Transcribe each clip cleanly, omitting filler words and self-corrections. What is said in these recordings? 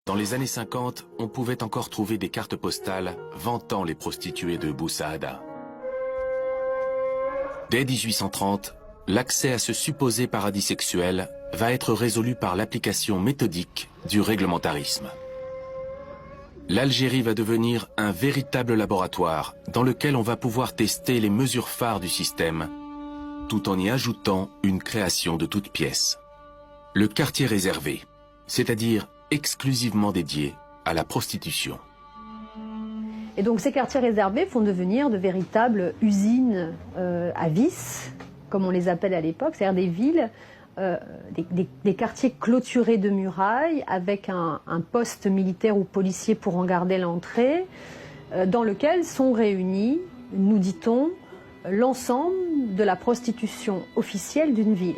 Dans les années 50, on pouvait encore trouver des cartes postales vantant les prostituées de Bou Saada. Dès 1830, l'accès à ce supposé paradis sexuel va être résolu par l'application méthodique du réglementarisme. L'Algérie va devenir un véritable laboratoire dans lequel on va pouvoir tester les mesures phares du système, tout en y ajoutant une création de toutes pièces. Le quartier réservé, c'est-à-dire exclusivement dédié à la prostitution. Et donc ces quartiers réservés vont devenir de véritables usines à vices, comme on les appelle à l'époque, c'est-à-dire des villes, des quartiers clôturés de murailles avec un poste militaire ou policier pour en garder l'entrée, dans lequel sont réunis, nous dit-on, l'ensemble de la prostitution officielle d'une ville.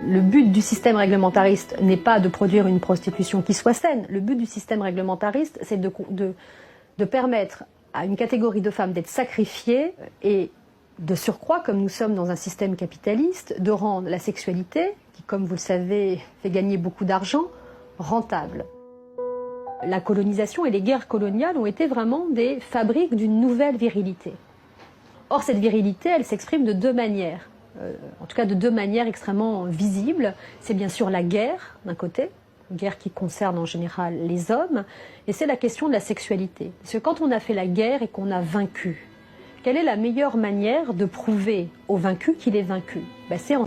Le but du système réglementariste n'est pas de produire une prostitution qui soit saine. Le but du système réglementariste, c'est de permettre à une catégorie de femmes d'être sacrifiées et de surcroît, comme nous sommes dans un système capitaliste, de rendre la sexualité, qui comme vous le savez fait gagner beaucoup d'argent, rentable. La colonisation et les guerres coloniales ont été vraiment des fabriques d'une nouvelle virilité. Or cette virilité, elle s'exprime de deux manières. En tout cas de deux manières extrêmement visibles. C'est bien sûr la guerre, d'un côté, une guerre qui concerne en général les hommes, et c'est la question de la sexualité. Parce que quand on a fait la guerre et qu'on a vaincu, quelle est la meilleure manière de prouver au vaincu qu'il est vaincu? C'est en